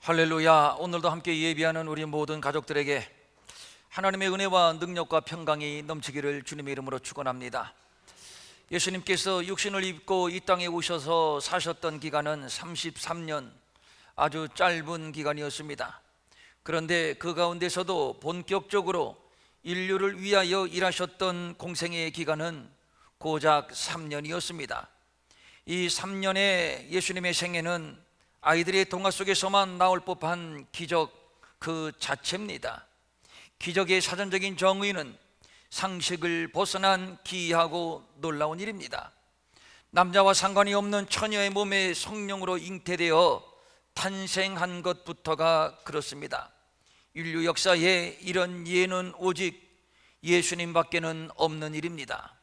할렐루야. 오늘도 함께 예비하는 우리 모든 가족들에게 하나님의 은혜와 능력과 평강이 넘치기를 주님의 이름으로 축원합니다. 예수님께서 육신을 입고 이 땅에 오셔서 사셨던 기간은 33년, 아주 짧은 기간이었습니다. 그런데 그 가운데서도 본격적으로 인류를 위하여 일하셨던 공생의 기간은 고작 3년이었습니다. 이 3년의 예수님의 생애는 아이들의 동화 속에서만 나올 법한 기적 그 자체입니다. 기적의 사전적인 정의는 상식을 벗어난 기이하고 놀라운 일입니다. 남자와 상관이 없는 처녀의 몸에 성령으로 잉태되어 탄생한 것부터가 그렇습니다. 인류 역사에 이런 예는 오직 예수님밖에는 없는 일입니다.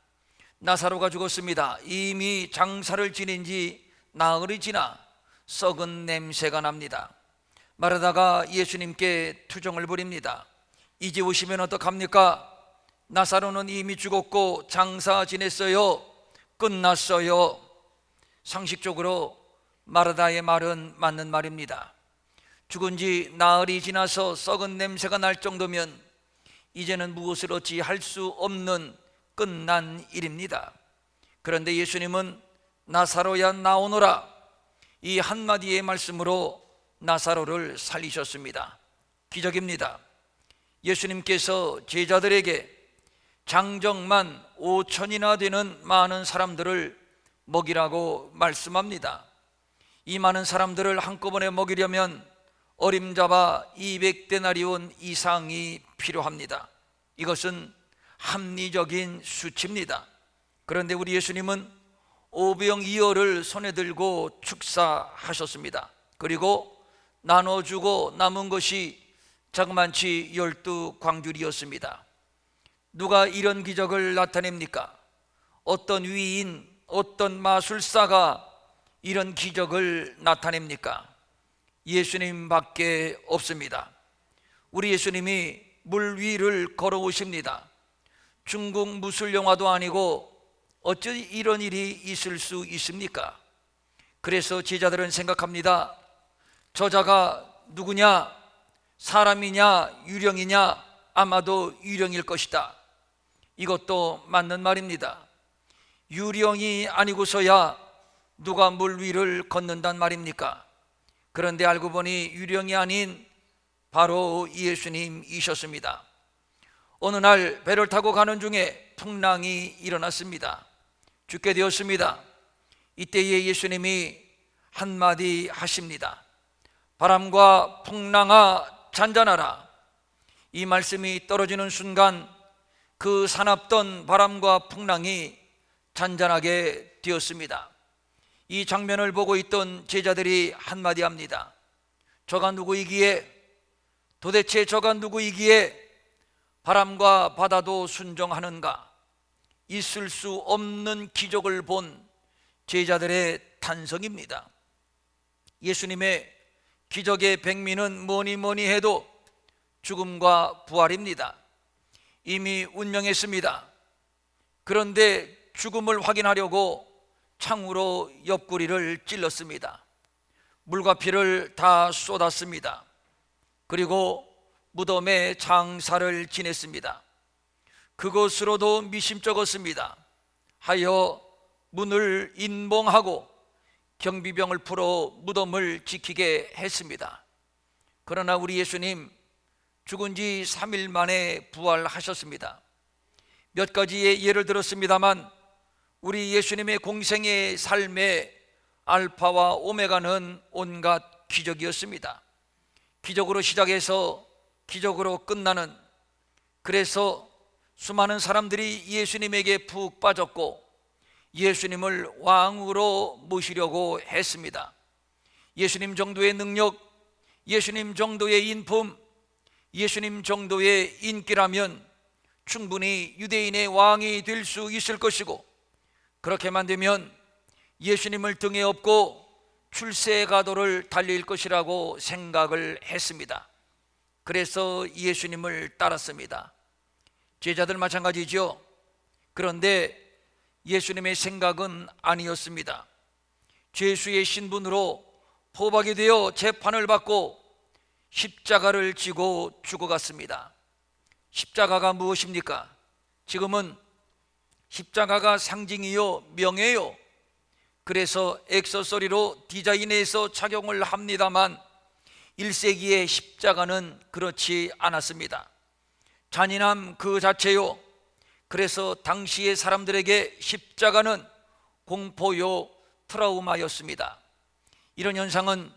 나사로가 죽었습니다. 이미 장사를 지낸 지 나흘이 지나 썩은 냄새가 납니다. 마르다가 예수님께 투정을 부립니다. 이제 오시면 어떡합니까? 나사로는 이미 죽었고 장사 지냈어요. 끝났어요. 상식적으로 마르다의 말은 맞는 말입니다. 죽은 지 나흘이 지나서 썩은 냄새가 날 정도면 이제는 무엇을 어찌 할 수 없는 끝난 일입니다. 그런데 예수님은 나사로야 나오너라, 이 한마디의 말씀으로 나사로를 살리셨습니다. 기적입니다. 예수님께서 제자들에게 장정만 5천이나 되는 많은 사람들을 먹이라고 말씀합니다. 이 많은 사람들을 한꺼번에 먹이려면 어림잡아 200데나리온 이상이 필요합니다. 이것은 합리적인 수치입니다. 그런데 우리 예수님은 오병이어를 손에 들고 축사하셨습니다. 그리고 나눠주고 남은 것이 자그만치 12광줄이었습니다. 누가 이런 기적을 나타냅니까? 어떤 위인, 어떤 마술사가 이런 기적을 나타냅니까? 예수님밖에 없습니다. 우리 예수님이 물 위를 걸어오십니다. 중국 무술 영화도 아니고 어찌 이런 일이 있을 수 있습니까? 그래서 제자들은 생각합니다. 저자가 누구냐? 사람이냐? 유령이냐? 아마도 유령일 것이다. 이것도 맞는 말입니다. 유령이 아니고서야 누가 물 위를 걷는단 말입니까? 그런데 알고 보니 유령이 아닌 바로 예수님이셨습니다. 어느 날 배를 타고 가는 중에 풍랑이 일어났습니다. 죽게 되었습니다. 이때에 예수님이 한마디 하십니다. 바람과 풍랑아 잔잔하라. 이 말씀이 떨어지는 순간 그 사납던 바람과 풍랑이 잔잔하게 되었습니다. 이 장면을 보고 있던 제자들이 한마디 합니다. 저가 누구이기에, 도대체 저가 누구이기에 바람과 바다도 순종하는가? 있을 수 없는 기적을 본 제자들의 탄성입니다. 예수님의 기적의 백미는 뭐니 해도 죽음과 부활입니다. 이미 운명했습니다. 그런데 죽음을 확인하려고 창으로 옆구리를 찔렀습니다. 물과 피를 다 쏟았습니다. 그리고 무덤에 장사를 지냈습니다. 그것으로도 미심쩍었습니다. 하여 문을 인봉하고 경비병을 풀어 무덤을 지키게 했습니다. 그러나 우리 예수님 죽은 지 3일 만에 부활하셨습니다. 몇 가지의 예를 들었습니다만 우리 예수님의 공생의 삶의 알파와 오메가는 온갖 기적이었습니다. 기적으로 시작해서 기적으로 끝나는, 그래서 수많은 사람들이 예수님에게 푹 빠졌고 예수님을 왕으로 모시려고 했습니다. 예수님 정도의 능력, 예수님 정도의 인품, 예수님 정도의 인기라면 충분히 유대인의 왕이 될 수 있을 것이고, 그렇게만 되면 예수님을 등에 업고 출세가도를 달릴 것이라고 생각을 했습니다. 그래서 예수님을 따랐습니다. 제자들 마찬가지죠. 그런데 예수님의 생각은 아니었습니다. 죄수의 신분으로 포박이 되어 재판을 받고 십자가를 지고 죽어갔습니다. 십자가가 무엇입니까? 지금은 십자가가 상징이요 명예요. 그래서 액세서리로 디자인해서 착용을 합니다만 1세기의 십자가는 그렇지 않았습니다. 잔인함 그 자체요. 그래서 당시의 사람들에게 십자가는 공포요 트라우마였습니다. 이런 현상은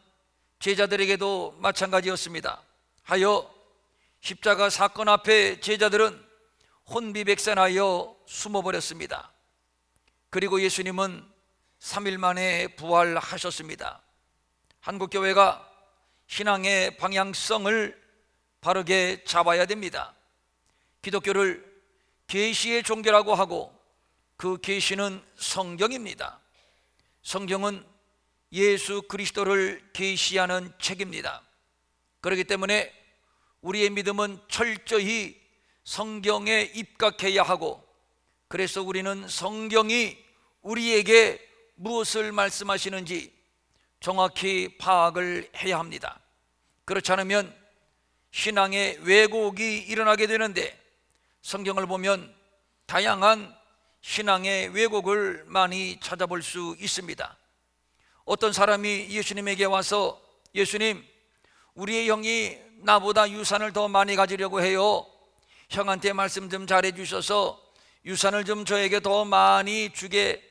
제자들에게도 마찬가지였습니다. 하여 십자가 사건 앞에 제자들은 혼비백산하여 숨어버렸습니다. 그리고 예수님은 3일 만에 부활하셨습니다. 한국교회가 신앙의 방향성을 바르게 잡아야 됩니다. 기독교를 계시의 종교라고 하고 그 계시는 성경입니다. 성경은 예수 그리스도를 계시하는 책입니다. 그렇기 때문에 우리의 믿음은 철저히 성경에 입각해야 하고, 그래서 우리는 성경이 우리에게 무엇을 말씀하시는지 정확히 파악을 해야 합니다. 그렇지 않으면 신앙의 왜곡이 일어나게 되는데, 성경을 보면 다양한 신앙의 왜곡을 많이 찾아볼 수 있습니다. 어떤 사람이 예수님에게 와서, 예수님, 우리의 형이 나보다 유산을 더 많이 가지려고 해요. 형한테 말씀 좀 잘해 주셔서 유산을 좀 저에게 더 많이 주게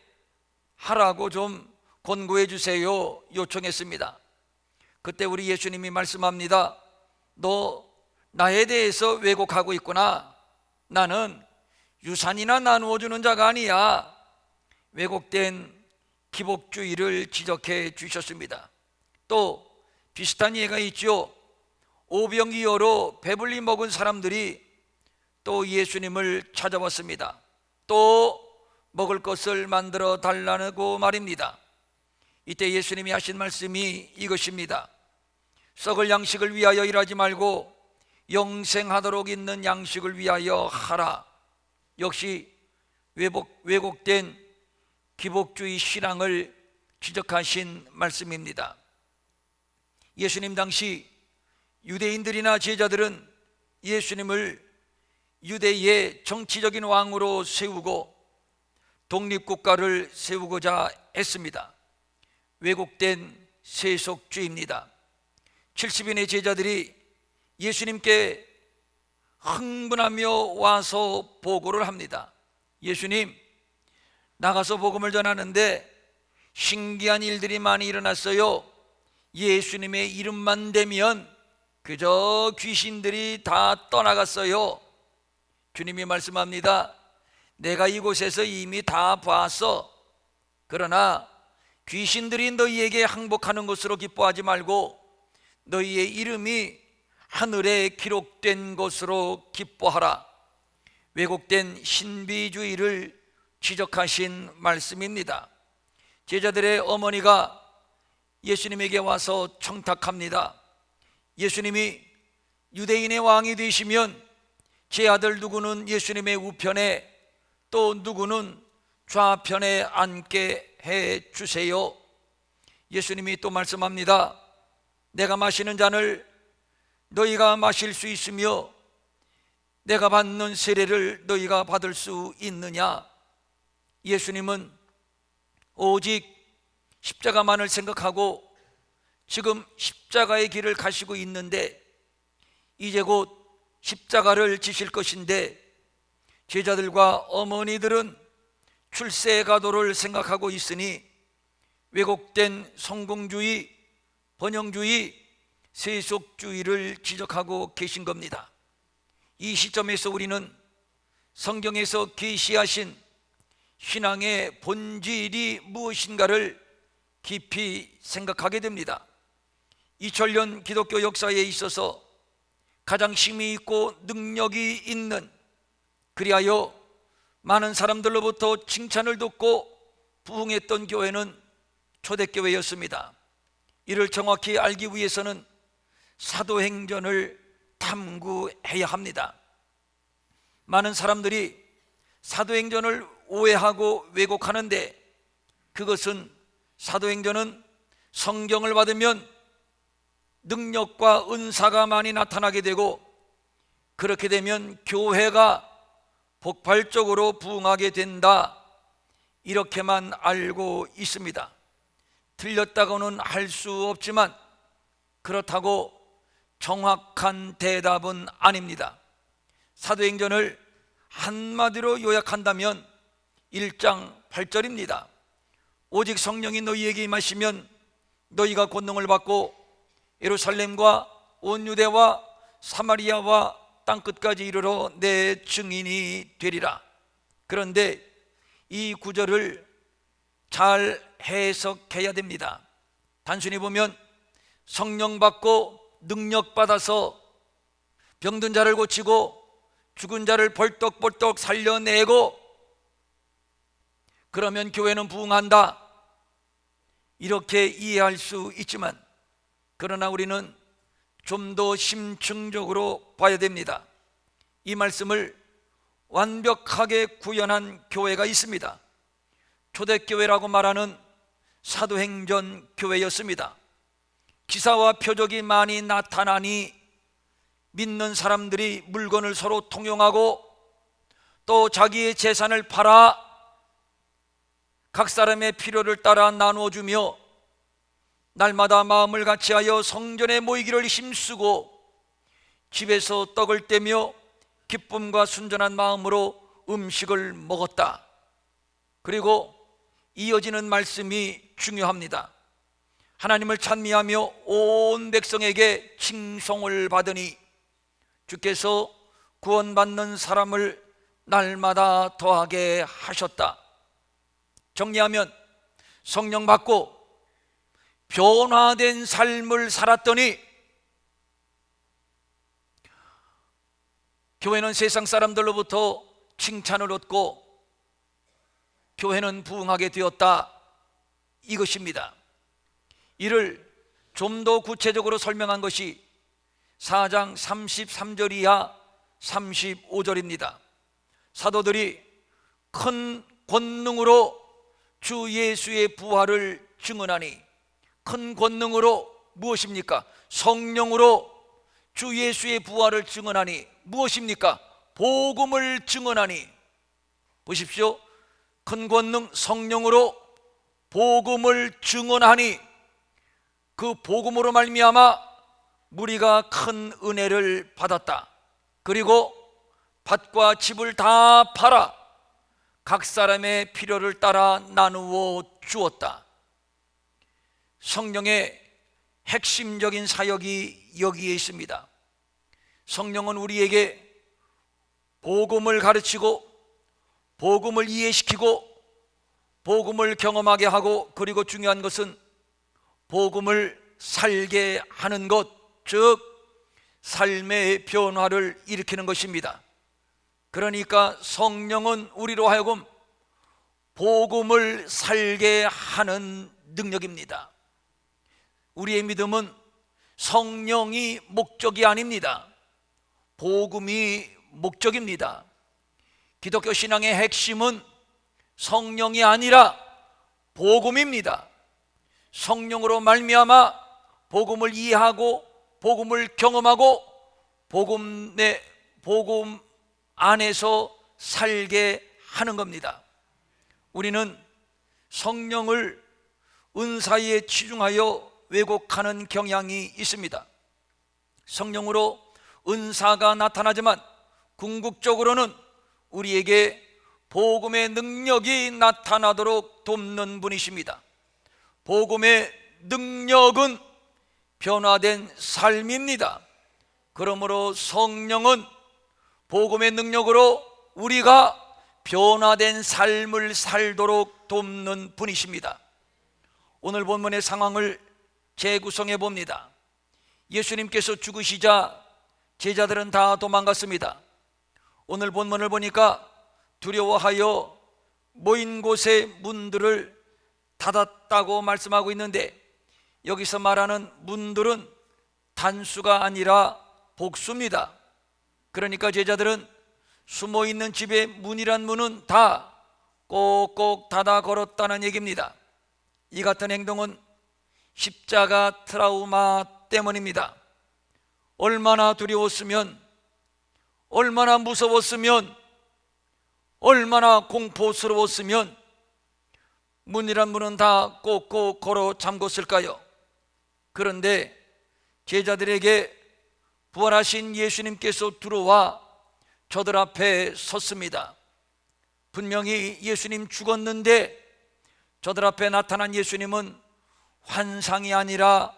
하라고 좀 권고해 주세요 요청했습니다. 그때 우리 예수님이 말씀합니다. 너 나에 대해서 왜곡하고 있구나. 나는 유산이나 나누어 주는 자가 아니야. 왜곡된 기복주의를 지적해 주셨습니다. 또 비슷한 예가 있죠. 오병이어로 배불리 먹은 사람들이 또 예수님을 찾아왔습니다. 또 먹을 것을 만들어 달라고 말입니다. 이때 예수님이 하신 말씀이 이것입니다. 썩을 양식을 위하여 일하지 말고 영생하도록 있는 양식을 위하여 하라. 역시 왜곡된 기복주의 신앙을 지적하신 말씀입니다. 예수님 당시 유대인들이나 제자들은 예수님을 유대의 정치적인 왕으로 세우고 독립국가를 세우고자 했습니다. 왜곡된 세속주의입니다. 70인의 제자들이 예수님께 흥분하며 와서 보고를 합니다. 예수님, 나가서 복음을 전하는데 신기한 일들이 많이 일어났어요. 예수님의 이름만 대면 그저 귀신들이 다 떠나갔어요. 주님이 말씀합니다. 내가 이곳에서 이미 다 봤어. 그러나 귀신들이 너희에게 항복하는 것으로 기뻐하지 말고 너희의 이름이 하늘에 기록된 것으로 기뻐하라. 왜곡된 신비주의를 지적하신 말씀입니다. 제자들의 어머니가 예수님에게 와서 청탁합니다. 예수님이 유대인의 왕이 되시면 제 아들 누구는 예수님의 우편에 또 누구는 좌편에 앉게 해 주세요. 예수님이 또 말씀합니다. 내가 마시는 잔을 너희가 마실 수 있으며 내가 받는 세례를 너희가 받을 수 있느냐? 예수님은 오직 십자가만을 생각하고 지금 십자가의 길을 가시고 있는데 이제 곧 십자가를 지실 것인데 제자들과 어머니들은 출세가도를 생각하고 있으니 왜곡된 성공주의, 번영주의, 세속주의를 지적하고 계신 겁니다. 이 시점에서 우리는 성경에서 계시하신 신앙의 본질이 무엇인가를 깊이 생각하게 됩니다. 2000년 기독교 역사에 있어서 가장 힘이 있고 능력이 있는, 그리하여 많은 사람들로부터 칭찬을 듣고 부흥했던 교회는 초대교회였습니다. 이를 정확히 알기 위해서는 사도행전을 탐구해야 합니다. 많은 사람들이 사도행전을 오해하고 왜곡하는데 그것은, 사도행전은 성경을 받으면 능력과 은사가 많이 나타나게 되고, 그렇게 되면 교회가 폭발적으로 부흥하게 된다, 이렇게만 알고 있습니다. 틀렸다고는 할 수 없지만 그렇다고 정확한 대답은 아닙니다. 사도행전을 한마디로 요약한다면 1장 8절입니다. 오직 성령이 너희에게 임하시면 너희가 권능을 받고 예루살렘과 온 유대와 사마리아와 땅끝까지 이르러 내 증인이 되리라. 그런데 이 구절을 잘 해석해야 됩니다. 단순히 보면 성령 받고 능력 받아서 병든 자를 고치고 죽은 자를 벌떡벌떡 살려내고 그러면 교회는 부흥한다, 이렇게 이해할 수 있지만, 그러나 우리는 좀 더 심층적으로 봐야 됩니다. 이 말씀을 완벽하게 구현한 교회가 있습니다. 초대교회라고 말하는 사도행전 교회였습니다. 기사와 표적이 많이 나타나니 믿는 사람들이 물건을 서로 통용하고 또 자기의 재산을 팔아 각 사람의 필요를 따라 나누어주며 날마다 마음을 같이하여 성전에 모이기를 힘쓰고 집에서 떡을 떼며 기쁨과 순전한 마음으로 음식을 먹었다. 그리고 이어지는 말씀이 중요합니다. 하나님을 찬미하며 온 백성에게 칭송을 받으니 주께서 구원받는 사람을 날마다 더하게 하셨다. 정리하면 성령 받고 변화된 삶을 살았더니 교회는 세상 사람들로부터 칭찬을 얻고 교회는 부흥하게 되었다, 이것입니다. 이를 좀 더 구체적으로 설명한 것이 4장 33절 이하 35절입니다. 사도들이 큰 권능으로 주 예수의 부활을 증언하니, 큰 권능으로 무엇입니까? 성령으로 주 예수의 부활을 증언하니 무엇입니까? 복음을 증언하니. 보십시오. 큰 권능 성령으로 복음을 증언하니 그 복음으로 말미암아 무리가 큰 은혜를 받았다. 그리고 밭과 집을 다 팔아 각 사람의 필요를 따라 나누어 주었다. 성령의 핵심적인 사역이 여기에 있습니다. 성령은 우리에게 복음을 가르치고 복음을 이해시키고 복음을 경험하게 하고, 그리고 중요한 것은 복음을 살게 하는 것, 즉 삶의 변화를 일으키는 것입니다. 그러니까 성령은 우리로 하여금 복음을 살게 하는 능력입니다. 우리의 믿음은 성령이 목적이 아닙니다. 복음이 목적입니다. 기독교 신앙의 핵심은 성령이 아니라 복음입니다. 성령으로 말미암아 복음을 이해하고 복음을 경험하고 복음 안에서 살게 하는 겁니다. 우리는 성령을 은사에 치중하여 왜곡하는 경향이 있습니다. 성령으로 은사가 나타나지만 궁극적으로는 우리에게 복음의 능력이 나타나도록 돕는 분이십니다. 복음의 능력은 변화된 삶입니다. 그러므로 성령은 복음의 능력으로 우리가 변화된 삶을 살도록 돕는 분이십니다. 오늘 본문의 상황을 재구성해 봅니다. 예수님께서 죽으시자 제자들은 다 도망갔습니다. 오늘 본문을 보니까 두려워하여 모인 곳의 문들을 닫았다고 말씀하고 있는데, 여기서 말하는 문들은 단수가 아니라 복수입니다. 그러니까 제자들은 숨어있는 집의 문이란 문은 다 꼭꼭 닫아 걸었다는 얘기입니다. 이 같은 행동은 십자가 트라우마 때문입니다. 얼마나 두려웠으면, 얼마나 무서웠으면, 얼마나 공포스러웠으면 문이란 문은 다 꼭꼭 걸어 잠궜을까요? 그런데 제자들에게 부활하신 예수님께서 들어와 저들 앞에 섰습니다. 분명히 예수님 죽었는데 저들 앞에 나타난 예수님은 환상이 아니라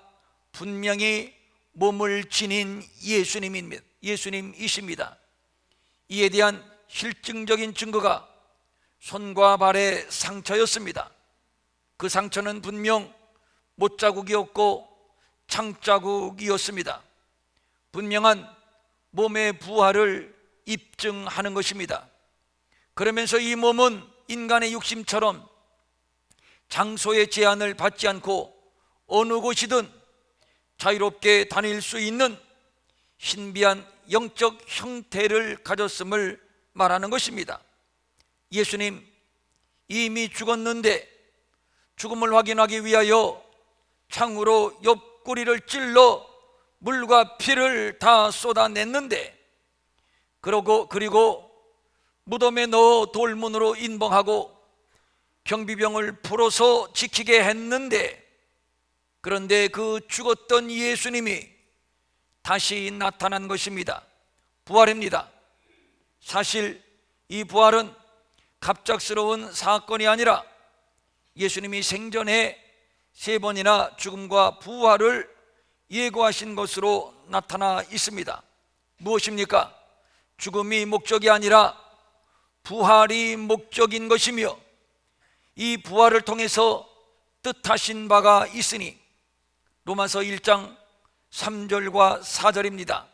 분명히 몸을 지닌 예수님이십니다. 이에 대한 실증적인 증거가 손과 발의 상처였습니다. 그 상처는 분명 못자국이었고 창자국이었습니다. 분명한 몸의 부활을 입증하는 것입니다. 그러면서 이 몸은 인간의 육심처럼 장소의 제한을 받지 않고 어느 곳이든 자유롭게 다닐 수 있는 신비한 영적 형태를 가졌음을 말하는 것입니다. 예수님 이미 죽었는데 죽음을 확인하기 위하여 창으로 옆구리를 찔러 물과 피를 다 쏟아냈는데, 그리고 무덤에 넣어 돌문으로 인봉하고 경비병을 풀어서 지키게 했는데, 그런데 그 죽었던 예수님이 다시 나타난 것입니다. 부활입니다. 사실 이 부활은 갑작스러운 사건이 아니라 예수님이 생전에 3번이나 죽음과 부활을 예고하신 것으로 나타나 있습니다. 무엇입니까? 죽음이 목적이 아니라 부활이 목적인 것이며, 이 부활을 통해서 뜻하신 바가 있으니 로마서 1장 3절과 4절입니다.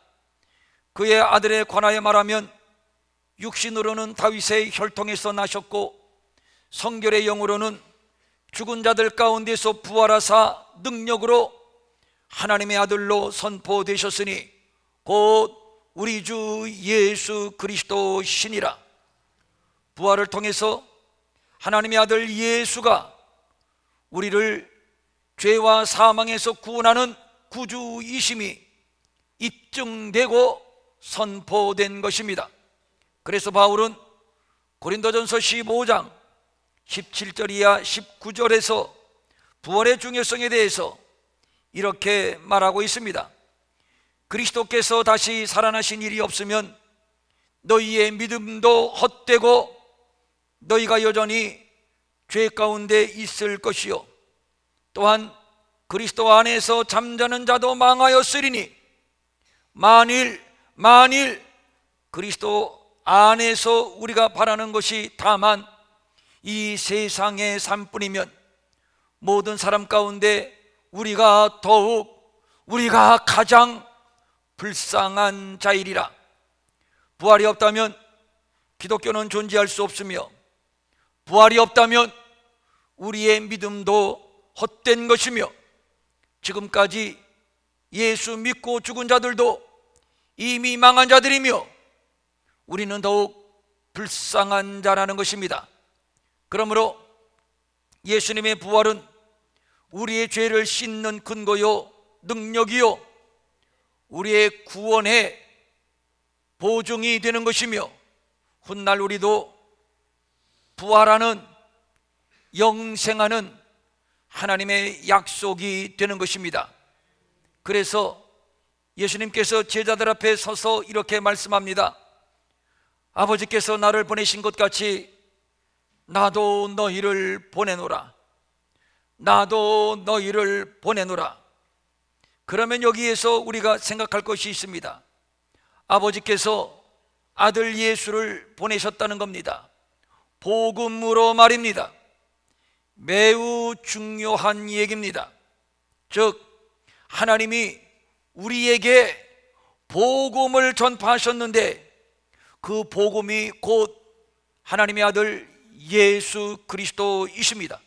그의 아들에 관하여 말하면 육신으로는 다윗의 혈통에서 나셨고 성결의 영으로는 죽은 자들 가운데서 부활하사 능력으로 하나님의 아들로 선포되셨으니 곧 우리 주 예수 그리스도시니라. 부활을 통해서 하나님의 아들 예수가 우리를 죄와 사망에서 구원하는 구주이심이 입증되고 선포된 것입니다. 그래서 바울은 고린도전서 15장 17절 이하 19절에서 부활의 중요성에 대해서 이렇게 말하고 있습니다. 그리스도께서 다시 살아나신 일이 없으면 너희의 믿음도 헛되고 너희가 여전히 죄 가운데 있을 것이요, 또한 그리스도 안에서 잠자는 자도 망하였으리니 만일 그리스도 안에서 우리가 바라는 것이 다만 이 세상의 삶뿐이면 모든 사람 가운데 우리가 가장 불쌍한 자이리라. 부활이 없다면 기독교는 존재할 수 없으며, 부활이 없다면 우리의 믿음도 헛된 것이며, 지금까지 예수 믿고 죽은 자들도 이미 망한 자들이며 우리는 더욱 불쌍한 자라는 것입니다. 그러므로 예수님의 부활은 우리의 죄를 씻는 근거요 능력이요 우리의 구원의 보증이 되는 것이며, 훗날 우리도 부활하는 영생하는 하나님의 약속이 되는 것입니다. 그래서 예수님께서 제자들 앞에 서서 이렇게 말씀합니다. 아버지께서 나를 보내신 것 같이 나도 너희를 보내노라. 나도 너희를 보내노라. 그러면 여기에서 우리가 생각할 것이 있습니다. 아버지께서 아들 예수를 보내셨다는 겁니다. 복음으로 말입니다. 매우 중요한 얘기입니다. 즉 하나님이 우리에게 복음을 전파하셨는데 그 복음이 곧 하나님의 아들 예수 그리스도이십니다.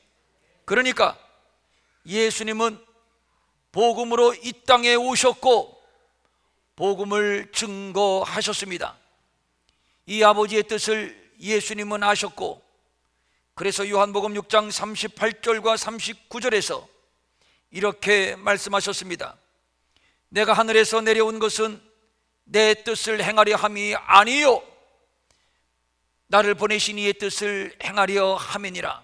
그러니까 예수님은 복음으로 이 땅에 오셨고 복음을 증거하셨습니다. 이 아버지의 뜻을 예수님은 아셨고, 그래서 요한복음 6장 38절과 39절에서 이렇게 말씀하셨습니다. 내가 하늘에서 내려온 것은 내 뜻을 행하려 함이 아니요 나를 보내신 이의 뜻을 행하려 함이니라.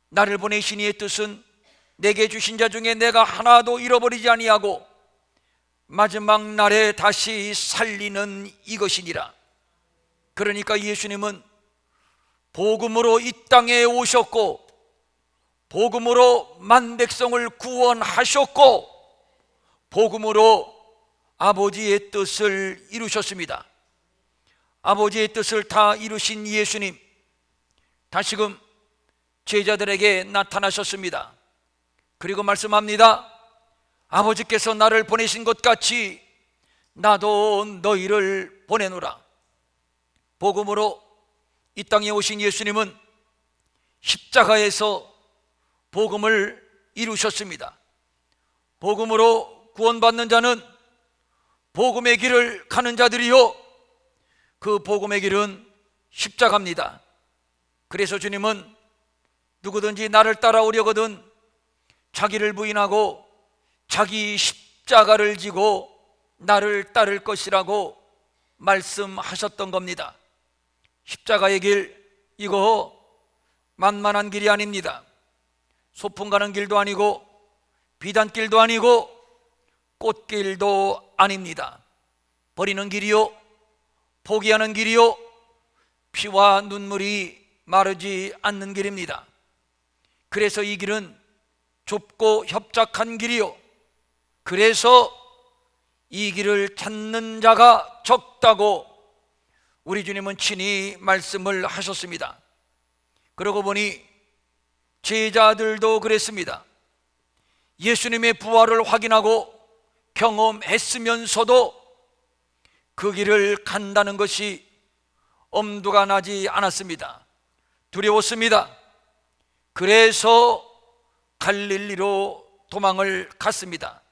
나를 보내신 이의 뜻은 내게 주신 자 중에 내가 하나도 잃어버리지 아니하고 마지막 날에 다시 살리는 이것이니라. 그러니까 예수님은 복음으로 이 땅에 오셨고 복음으로 만백성을 구원하셨고 복음으로 아버지의 뜻을 이루셨습니다. 아버지의 뜻을 다 이루신 예수님, 다시금 제자들에게 나타나셨습니다. 그리고 말씀합니다. 아버지께서 나를 보내신 것 같이 나도 너희를 보내노라. 복음으로 이 땅에 오신 예수님은 십자가에서 복음을 이루셨습니다. 복음으로 구원받는 자는 복음의 길을 가는 자들이요 그 복음의 길은 십자가입니다. 그래서 주님은 누구든지 나를 따라오려거든 자기를 부인하고 자기 십자가를 지고 나를 따를 것이라고 말씀하셨던 겁니다. 십자가의 길, 이거 만만한 길이 아닙니다. 소풍 가는 길도 아니고 비단길도 아니고 꽃길도 아닙니다. 버리는 길이요 포기하는 길이요 피와 눈물이 마르지 않는 길입니다. 그래서 이 길은 좁고 협착한 길이요 그래서 이 길을 찾는 자가 적다고 우리 주님은 친히 말씀을 하셨습니다. 그러고 보니 제자들도 그랬습니다. 예수님의 부활을 확인하고 경험했으면서도 그 길을 간다는 것이 엄두가 나지 않았습니다. 두려웠습니다. 그래서 갈릴리로 도망을 갔습니다.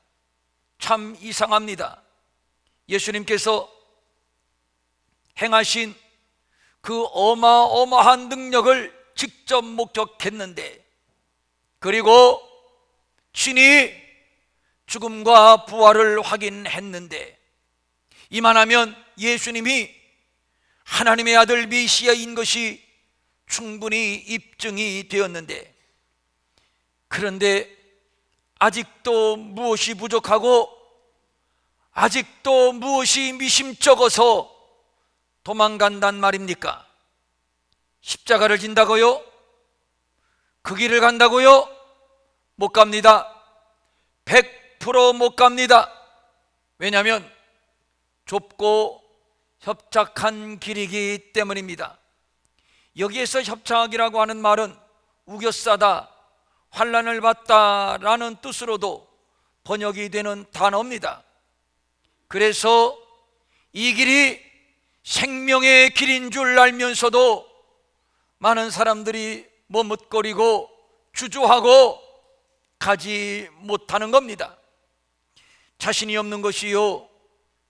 참 이상합니다. 예수님께서 행하신 그 어마어마한 능력을 직접 목격했는데 그리고 친히 죽음과 부활을 확인했는데 이만하면 예수님이 하나님의 아들 메시아인 것이 충분히 입증이 되었는데 그런데 아직도 무엇이 부족하고 아직도 무엇이 미심쩍어서 도망간단 말입니까? 십자가를 진다고요? 그 길을 간다고요? 못 갑니다. 100% 못 갑니다. 왜냐하면 좁고 협착한 길이기 때문입니다. 여기에서 협착이라고 하는 말은 우겨싸다, 환난을 받다라는 뜻으로도 번역이 되는 단어입니다. 그래서 이 길이 생명의 길인 줄 알면서도 많은 사람들이 머뭇거리고 주저하고 가지 못하는 겁니다. 자신이 없는 것이요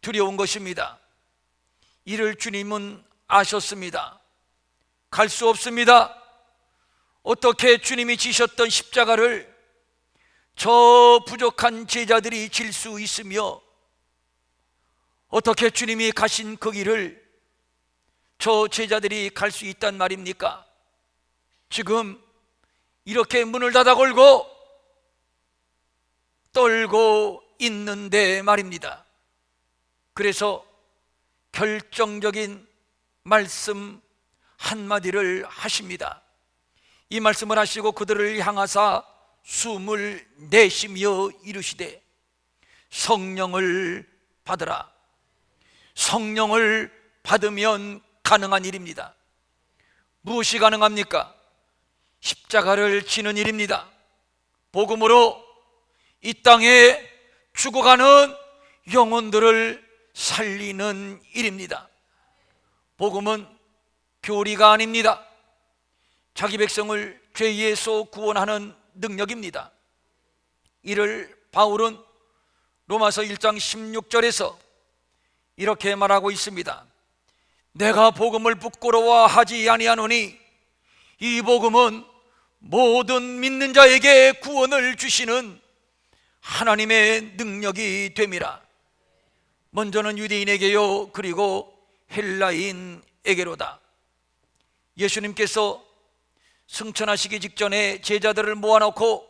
두려운 것입니다. 이를 주님은 아셨습니다. 갈 수 없습니다. 어떻게 주님이 지셨던 십자가를 저 부족한 제자들이 질 수 있으며 어떻게 주님이 가신 그 길을 저 제자들이 갈 수 있단 말입니까? 지금 이렇게 문을 닫아 걸고 떨고 있는데 말입니다. 그래서 결정적인 말씀 한마디를 하십니다. 이 말씀을 하시고 그들을 향하사 숨을 내쉬며 이르시되 성령을 받으라. 성령을 받으면 가능한 일입니다. 무엇이 가능합니까? 십자가를 지는 일입니다. 복음으로 이 땅에 죽어가는 영혼들을 살리는 일입니다. 복음은 교리가 아닙니다. 자기 백성을 죄에서 구원하는 능력입니다. 이를 바울은 로마서 1장 16절에서 이렇게 말하고 있습니다. 내가 복음을 부끄러워하지 아니하노니 이 복음은 모든 믿는 자에게 구원을 주시는 하나님의 능력이 됨이라. 먼저는 유대인에게요, 그리고 헬라인에게로다. 예수님께서 승천하시기 직전에 제자들을 모아놓고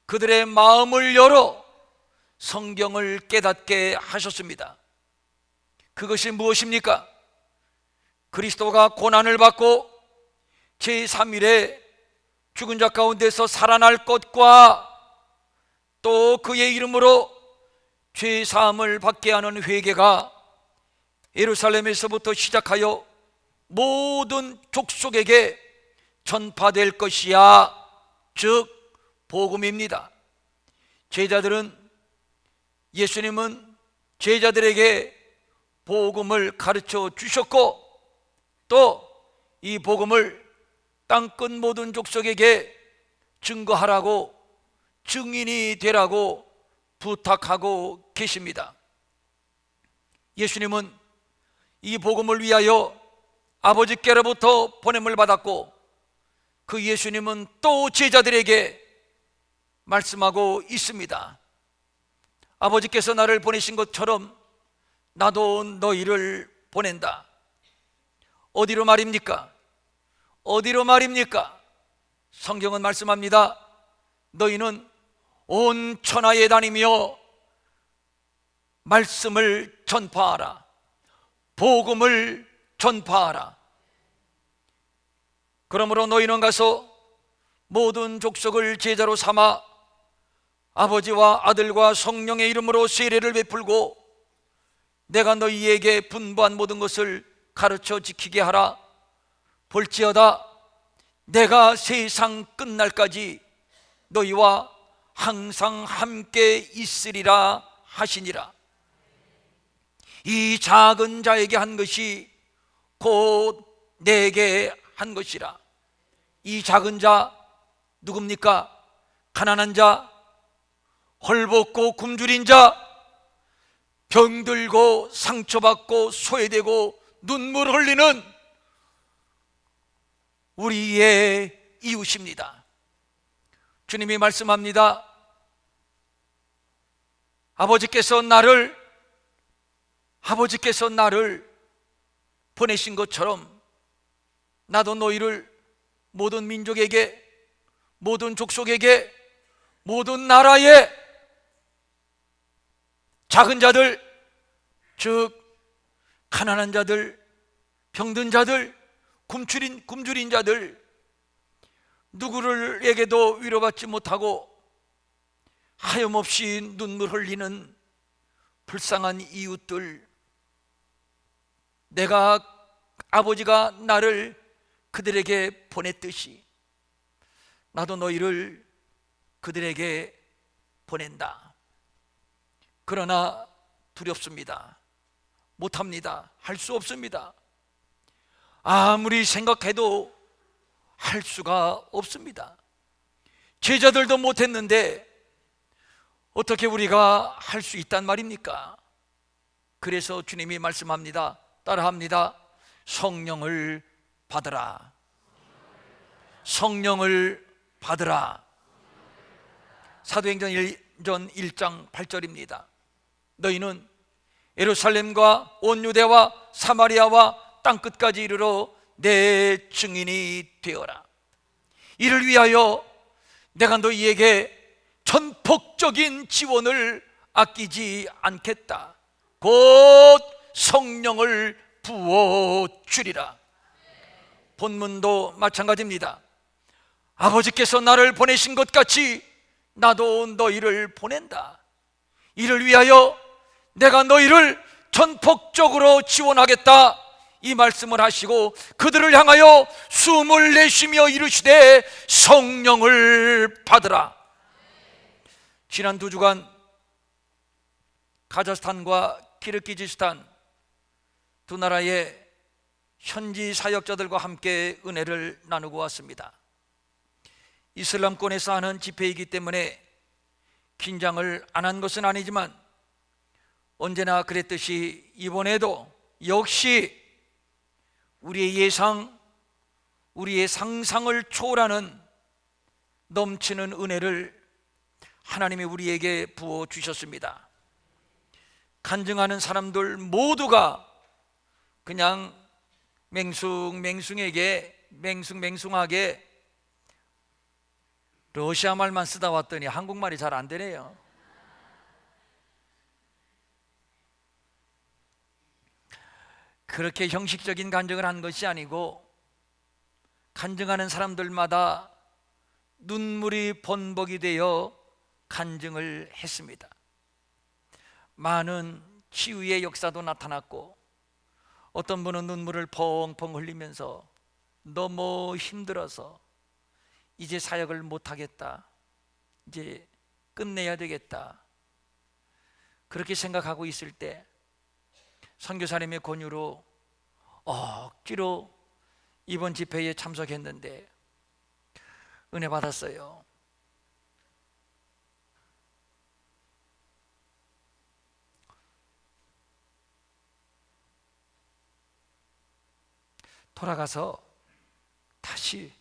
그들의 마음을 열어 성경을 깨닫게 하셨습니다. 그것이 무엇입니까? 그리스도가 고난을 받고 제3일에 죽은 자 가운데서 살아날 것과 또 그의 이름으로 죄사함을 받게 하는 회개가 예루살렘에서부터 시작하여 모든 족속에게 전파될 것이야, 즉 복음입니다. 예수님은 제자들에게 복음을 가르쳐 주셨고 또 이 복음을 땅끝 모든 족속에게 증거하라고, 증인이 되라고 부탁하고 계십니다. 예수님은 이 복음을 위하여 아버지께로부터 보냄을 받았고 그 예수님은 또 제자들에게 말씀하고 있습니다. 아버지께서 나를 보내신 것처럼 나도 너희를 보낸다. 어디로 말입니까? 어디로 말입니까? 성경은 말씀합니다. 너희는 온 천하에 다니며 말씀을 전파하라. 복음을 전파하라. 그러므로 너희는 가서 모든 족속을 제자로 삼아 아버지와 아들과 성령의 이름으로 세례를 베풀고 내가 너희에게 분부한 모든 것을 가르쳐 지키게 하라. 볼지어다 내가 세상 끝날까지 너희와 항상 함께 있으리라 하시니라. 이 작은 자에게 한 것이 곧 내게 한 것이라. 이 작은 자 누굽니까? 가난한 자, 헐벗고 굶주린 자, 병들고 상처받고 소외되고 눈물 흘리는 우리의 이웃입니다. 주님이 말씀합니다. 아버지께서 나를 보내신 것처럼 나도 너희를 모든 민족에게, 모든 족속에게, 모든 나라에 작은 자들, 즉 가난한 자들, 병든 자들, 굶주린 자들, 누구에게도 위로받지 못하고 하염없이 눈물 흘리는 불쌍한 이웃들, 아버지가 나를 그들에게 보냈듯이 나도 너희를 그들에게 보낸다. 그러나 두렵습니다. 못합니다. 할 수 없습니다. 아무리 생각해도 할 수가 없습니다. 제자들도 못했는데 어떻게 우리가 할 수 있단 말입니까? 그래서 주님이 말씀합니다. 따라합니다. 성령을 받으라. 성령을 받으라. 사도행전 1장 8절입니다. 너희는 예루살렘과 온 유대와 사마리아와 땅끝까지 이르러 내 증인이 되어라. 이를 위하여 내가 너희에게 전폭적인 지원을 아끼지 않겠다. 곧 성령을 부어주리라. 본문도 마찬가지입니다. 아버지께서 나를 보내신 것 같이 나도 너희를 보낸다. 이를 위하여 내가 너희를 전폭적으로 지원하겠다. 이 말씀을 하시고 그들을 향하여 숨을 내쉬며 이르시되 성령을 받으라. 지난 2주간 카자흐스탄과 키르기즈스탄 두 나라의 현지 사역자들과 함께 은혜를 나누고 왔습니다. 이슬람권에서 하는 집회이기 때문에 긴장을 안 한 것은 아니지만 언제나 그랬듯이 이번에도 역시 우리의 예상, 우리의 상상을 초월하는 넘치는 은혜를 하나님이 우리에게 부어 주셨습니다. 간증하는 사람들 모두가 그냥 맹숭하게 러시아 말만 쓰다 왔더니 한국말이 잘 안 되네요. 그렇게 형식적인 간증을 한 것이 아니고 간증하는 사람들마다 눈물이 번복이 되어 간증을 했습니다. 많은 치유의 역사도 나타났고, 어떤 분은 눈물을 펑펑 흘리면서 너무 힘들어서 이제 사역을 못하겠다, 이제 끝내야 되겠다, 그렇게 생각하고 있을 때 선교사님의 권유로 억지로 이번 집회에 참석했는데 은혜 받았어요. 돌아가서 다시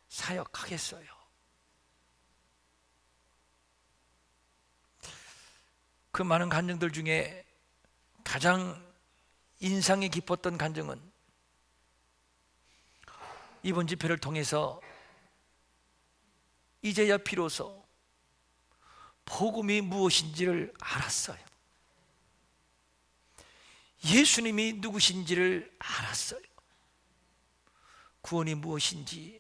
사역하겠어요. 그 많은 간증들 중에 가장 인상이 깊었던 간증은 이번 집회를 통해서 이제야 비로소 복음이 무엇인지를 알았어요. 예수님이 누구신지를 알았어요. 구원이 무엇인지,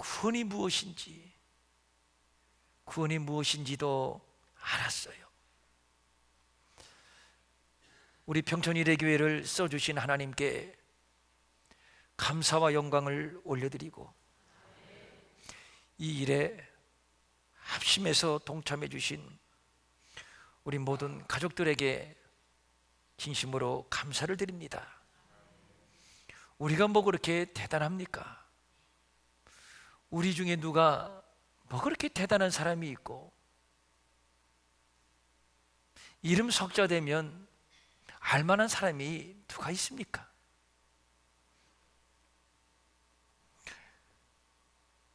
구원이 무엇인지도 알았어요. 우리 평촌일의교회를 써주신 하나님께 감사와 영광을 올려드리고, 이 일에 합심해서 동참해 주신 우리 모든 가족들에게 진심으로 감사를 드립니다. 우리가 뭐 그렇게 대단합니까? 우리 중에 누가 뭐 그렇게 대단한 사람이 있고, 이름 석자되면 알만한 사람이 누가 있습니까?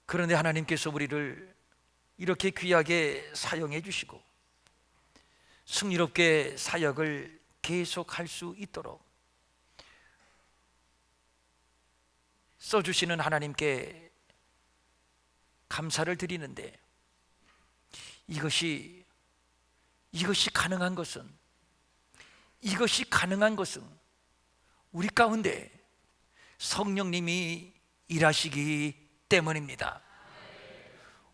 그런데 하나님께서 우리를 이렇게 귀하게 사용해 주시고 승리롭게 사역을 계속할 수 있도록 써주시는 하나님께 감사를 드리는데, 이것이 가능한 것은 우리 가운데 성령님이 일하시기 때문입니다.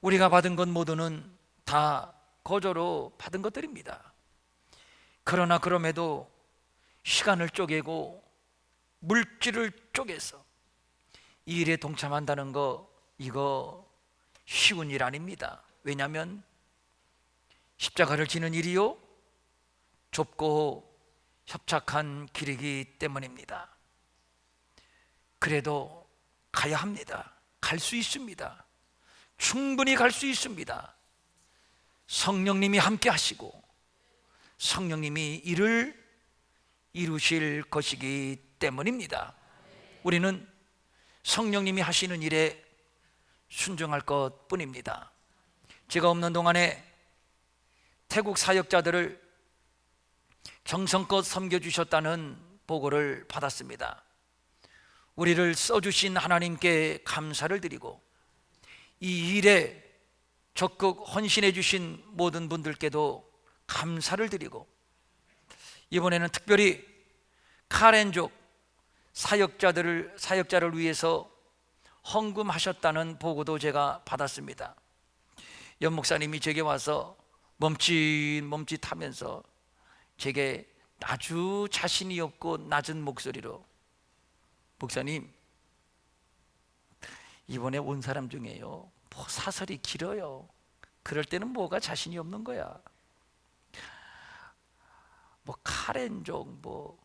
우리가 받은 것 모두는 다 거저로 받은 것들입니다. 그러나 그럼에도 시간을 쪼개고 물질을 쪼개서 이 일에 동참한다는 거, 이거 쉬운 일 아닙니다. 왜냐하면 십자가를 지는 일이요 좁고 협착한 길이기 때문입니다. 그래도 가야 합니다. 갈 수 있습니다. 충분히 갈 수 있습니다. 성령님이 함께 하시고 성령님이 일을 이루실 것이기 때문입니다. 우리는 성령님이 하시는 일에 순종할 것 뿐입니다. 제가 없는 동안에 태국 사역자들을 정성껏 섬겨주셨다는 보고를 받았습니다. 우리를 써주신 하나님께 감사를 드리고, 이 일에 적극 헌신해 주신 모든 분들께도 감사를 드리고, 이번에는 특별히 카렌족 사역자를 위해서 헌금하셨다는 보고도 제가 받았습니다. 연 목사님이 제게 와서 멈칫멈칫하면서 제게 아주 자신이 없고 낮은 목소리로, 목사님, 이번에 온 사람 중에요 뭐 사설이 길어요. 그럴 때는 뭐가 자신이 없는 거야. 뭐 카렌족, 뭐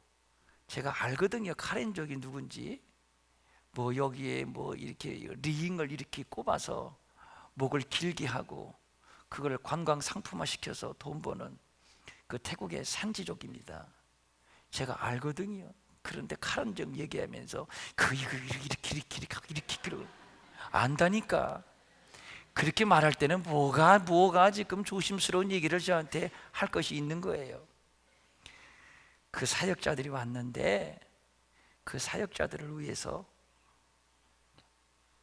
제가 알거든요. 카렌족이 누군지. 뭐 여기에 뭐 이렇게 링을 이렇게 꼽아서 목을 길게 하고 그걸 관광 상품화 시켜서 돈 버는 그 태국의 산지족입니다. 제가 알거든요. 그런데 카렌종 얘기하면서 이거 이렇게 그러고 안다니까. 그렇게 말할 때는 뭐가 지금 조심스러운 얘기를 저한테 할 것이 있는 거예요. 그 사역자들이 왔는데 그 사역자들을 위해서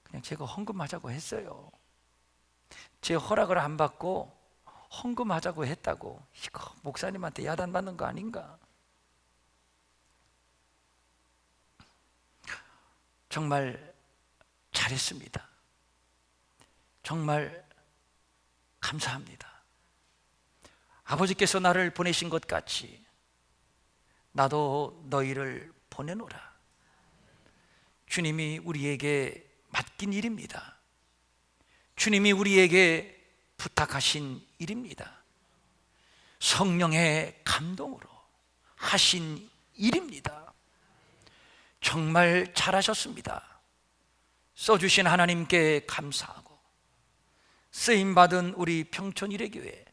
그냥 제가 헌금하자고 했어요. 제 허락을 안 받고 헌금하자고 했다고. 이거 목사님한테 야단받는 거 아닌가? 정말 잘했습니다. 정말 감사합니다. 아버지께서 나를 보내신 것 같이 나도 너희를 보내노라. 주님이 우리에게 맡긴 일입니다. 주님이 우리에게 부탁하신 일입니다. 성령의 감동으로 하신 일입니다. 정말 잘하셨습니다. 써주신 하나님께 감사하고 쓰임받은 우리 평촌일회교회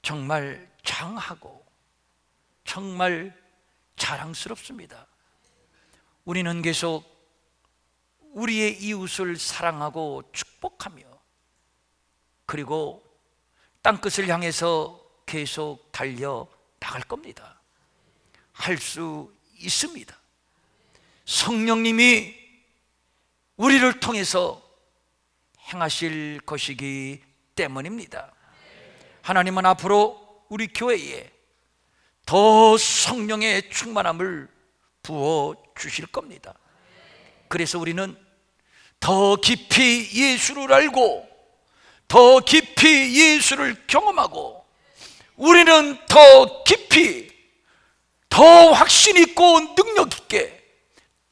정말 장하고 정말 자랑스럽습니다. 우리는 계속 우리의 이웃을 사랑하고 축복하며 그리고 땅끝을 향해서 계속 달려 나갈 겁니다. 할 수 있습니다. 성령님이 우리를 통해서 행하실 것이기 때문입니다. 하나님은 앞으로 우리 교회에 더 성령의 충만함을 부어 주실 겁니다. 그래서 우리는 더 깊이 예수를 알고 더 깊이 예수를 경험하고 우리는 더 깊이 더 확신 있고 능력 있게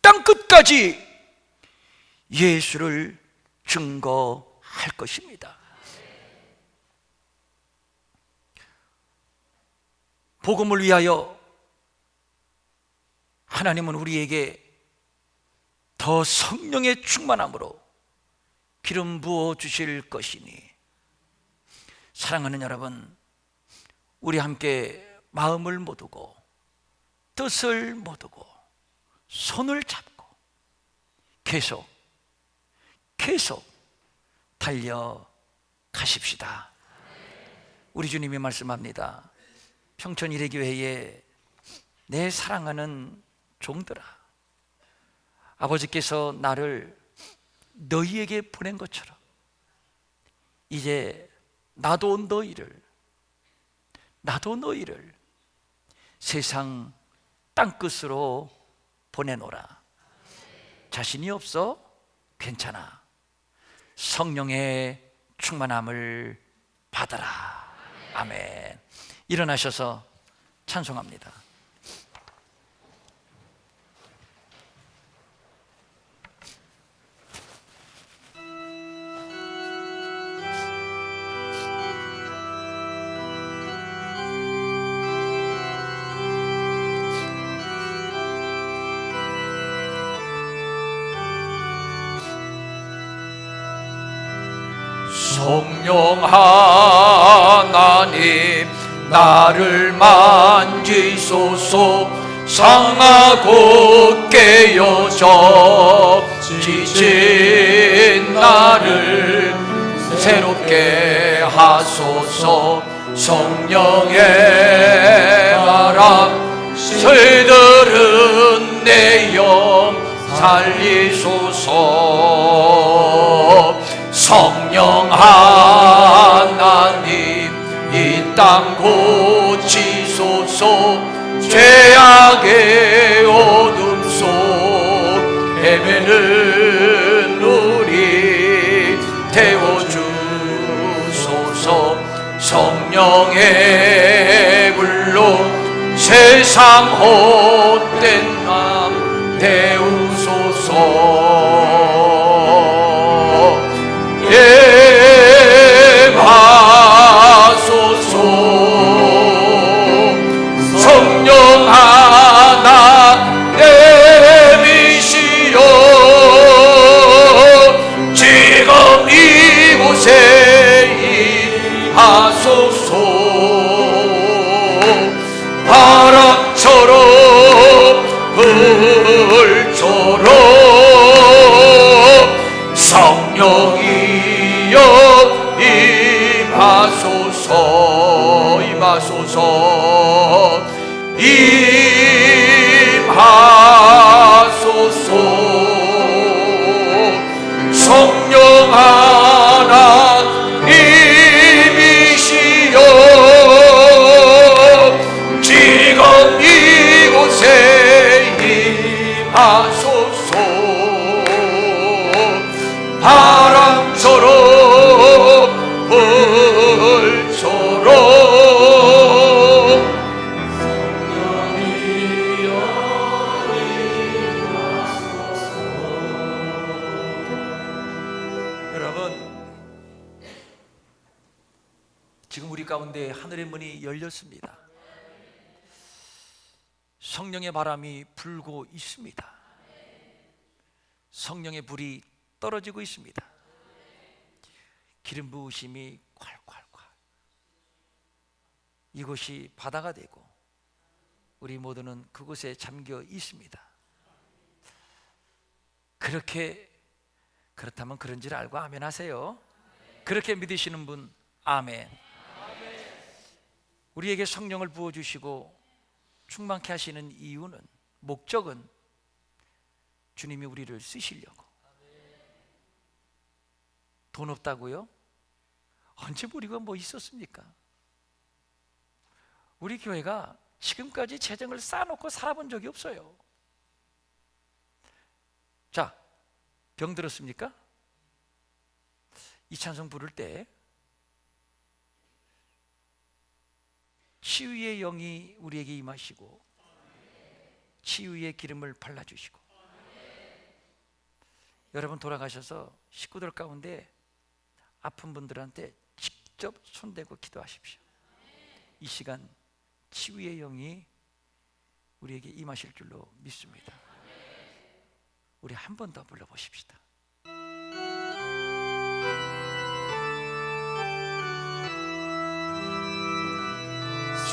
땅끝까지 예수를 증거할 것입니다. 복음을 위하여 하나님은 우리에게 더 성령의 충만함으로 기름 부어 주실 것이니 사랑하는 여러분, 우리 함께 마음을 모두고 뜻을 모두고 손을 잡고 계속 달려가십시다. 우리 주님이 말씀합니다. 평촌일회교회에 내 사랑하는 종들아, 아버지께서 나를 너희에게 보낸 것처럼 이제 나도 너희를 세상 땅끝으로 보내노라. 자신이 없어? 괜찮아. 성령의 충만함을 받아라. 아멘. 일어나셔서 찬송합니다. 성령 하나님 나를 만지소서. 상하고 깨어져 지친 나를 새롭게 하소서. 성령의 바람 새들은 내 영 살리소서. 성령 하나님 이 땅 고치소서. 죄악의 어둠 속 헤매는 우리 태워주소서. 성령의 불로 세상 헛된 맘 데우소서. 예하소서. 성령 하나 내미시여. 지금 이곳에 임하소서. 바람처럼 임하소서 임하소서 임하소서 성령 하나님이시여 지금 이곳에 임하소서 바람처럼 불처럼 지금 우리 가운데 하늘의 문이 열렸습니다. 성령의 바람이 불고 있습니다. 성령의 불이 떨어지고 있습니다. 기름 부으심이 콸콸콸. 이곳이 바다가 되고 우리 모두는 그곳에 잠겨 있습니다. 그렇다면 그런 줄 알고 아멘 하세요. 그렇게 믿으시는 분 아멘. 우리에게 성령을 부어주시고 충만케 하시는 이유는, 목적은 주님이 우리를 쓰시려고. 돈 없다고요? 언제 우리가 뭐 있었습니까? 우리 교회가 지금까지 재정을 쌓아놓고 살아본 적이 없어요. 자, 병 들었습니까? 이 찬송 부를 때 치유의 영이 우리에게 임하시고 치유의 기름을 발라주시고, 여러분 돌아가셔서 식구들 가운데 아픈 분들한테 직접 손대고 기도하십시오. 이 시간 치유의 영이 우리에게 임하실 줄로 믿습니다. 우리 한 번 더 불러보십시다.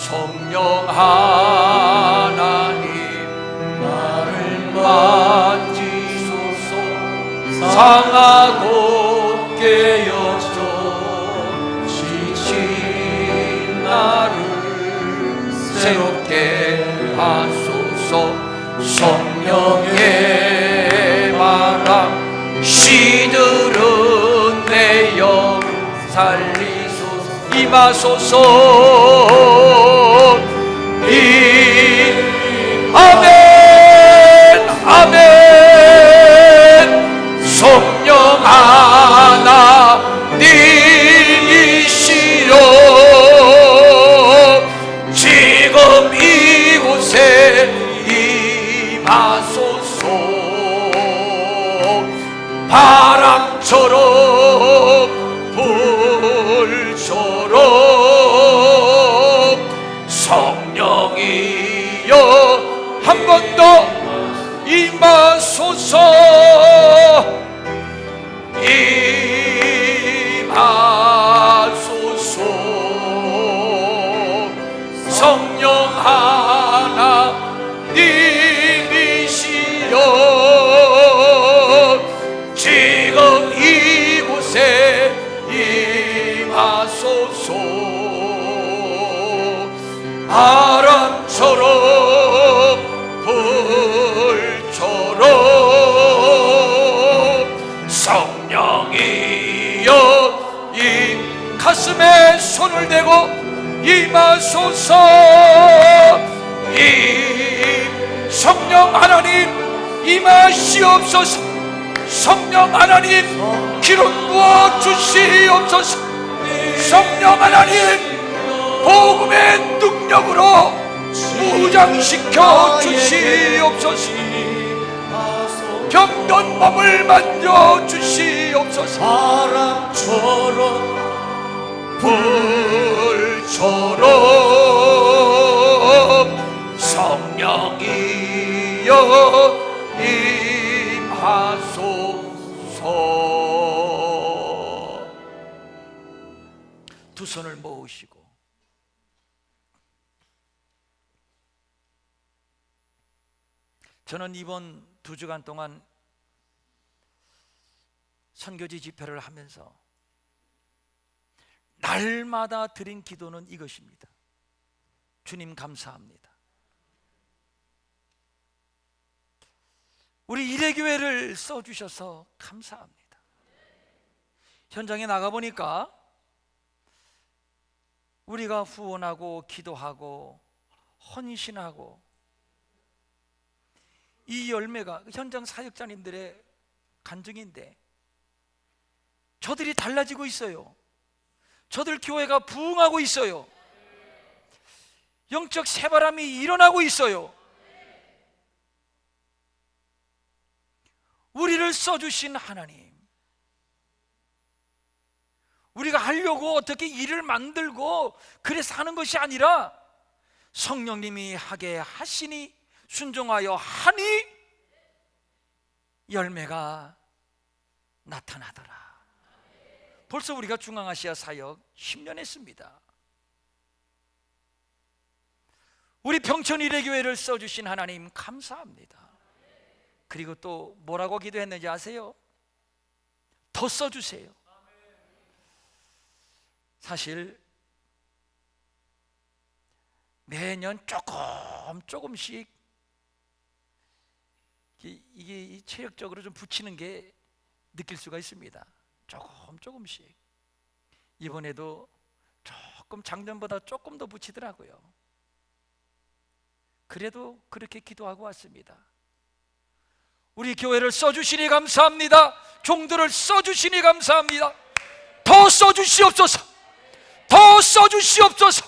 성령 하나님 나를 만지소서 상하고 깨어져 지친 나를 새롭게 하소서 성령의 바람 시들은 내 영 살리소서 임하소서 아멘 아멘 성령 하나님이시여 지금 이곳에 임하소서 바람처럼 불처럼 성령이여 한 번 더 임하소서 임하소서 성령 하나님이시여 지금 이곳에 임하소서 바람처럼 불처럼 성령이여 이 가슴에 손을 대고 임하소서 이 성령 하나님 임하시옵소서 성령 하나님 기름 부어 주시옵소서 성령 하나님 복음의 능력으로 무장시켜 주시옵소서 병든 몸을 만져 주시옵소서 바람처럼 불처럼 성령이여 임하소서. 두 손을 모으시고 저는 이번 2주간 동안 선교지 집회를 하면서 날마다 드린 기도는 이것입니다. 주님 감사합니다. 우리 이레교회를 써주셔서 감사합니다. 현장에 나가보니까 우리가 후원하고 기도하고 헌신하고 이 열매가 현장 사역자님들의 간증인데 저들이 달라지고 있어요. 저들 교회가 부흥하고 있어요. 영적 새바람이 일어나고 있어요. 우리를 써주신 하나님, 우리가 하려고 어떻게 일을 만들고 그래서 하는 것이 아니라 성령님이 하게 하시니 순종하여 하니 열매가 나타나더라. 벌써 우리가 중앙아시아 사역 10년 했습니다. 우리 평촌 이레교회를 써주신 하나님 감사합니다. 그리고 또 뭐라고 기도했는지 아세요? 더 써주세요. 사실 매년 조금씩 이게 체력적으로 좀 붙이는 게 느낄 수가 있습니다. 조금씩. 이번에도 조금 작년보다 조금 더 붙이더라고요. 그래도 그렇게 기도하고 왔습니다. 우리 교회를 써주시니 감사합니다. 종들을 써주시니 감사합니다. 더 써주시옵소서. 더 써주시옵소서.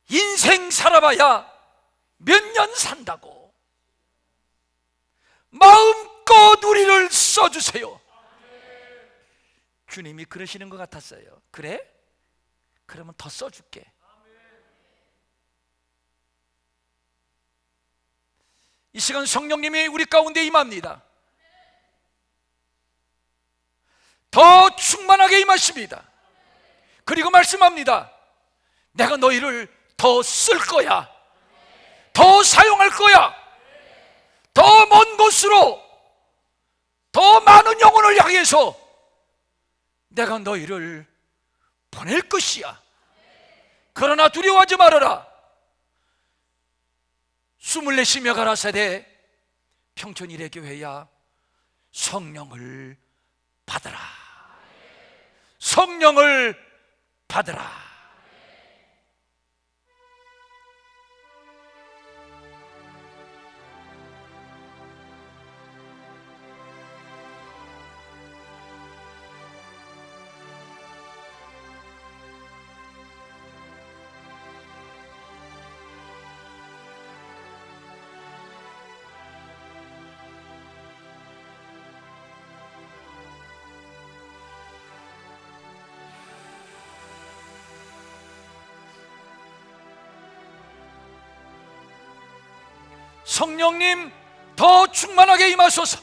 인생 살아봐야 몇 년 산다고 마음껏 우리를 써주세요. 주님이 그러시는 것 같았어요. 그래? 그러면 더 써줄게. 이 시간 성령님이 우리 가운데 임합니다. 더 충만하게 임하십니다. 그리고 말씀합니다. 내가 너희를 더 쓸 거야. 더 사용할 거야. 더 먼 곳으로, 더 많은 영혼을 향해서 내가 너희를 보낼 것이야. 그러나 두려워하지 말아라. 숨을 내쉬며 가라사대 평촌 이레교회야 성령을 받으라. 성령을 받으라. 성령님 더 충만하게 임하소서.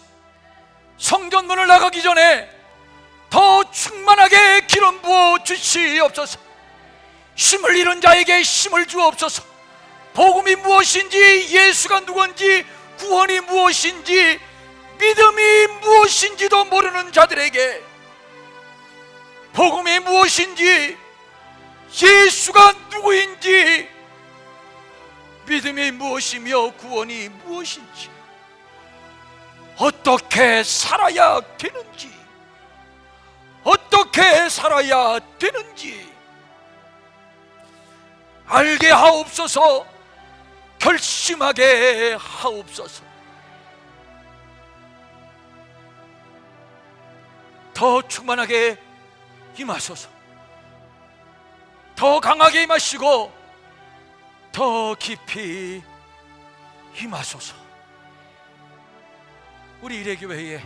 성전문을 나가기 전에 더 충만하게 기름 부어 주시옵소서. 힘을 잃은 자에게 힘을 주옵소서. 복음이 무엇인지, 예수가 누군지, 구원이 무엇인지, 믿음이 무엇인지도 모르는 자들에게 복음이 무엇인지, 예수가 누구인지, 믿음이 무엇이며 구원이 무엇인지, 어떻게 살아야 되는지, 어떻게 살아야 되는지 알게 하옵소서. 결심하게 하옵소서. 더 충만하게 임하소서. 더 강하게 임하시고 더 깊이 임하소서. 우리 이레교회에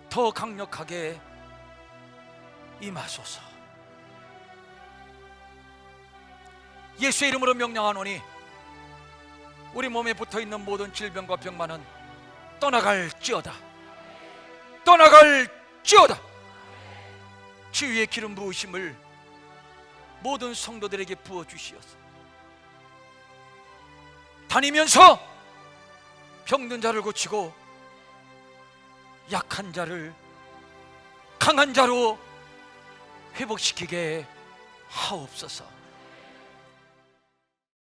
더 강력하게 임하소서. 예수의 이름으로 명령하노니 우리 몸에 붙어있는 모든 질병과 병만은 떠나갈지어다. 떠나갈지어다. 치유의 기름 부으심을 모든 성도들에게 부어주시옵소서. 다니면서 병든 자를 고치고 약한 자를 강한 자로 회복시키게 하옵소서.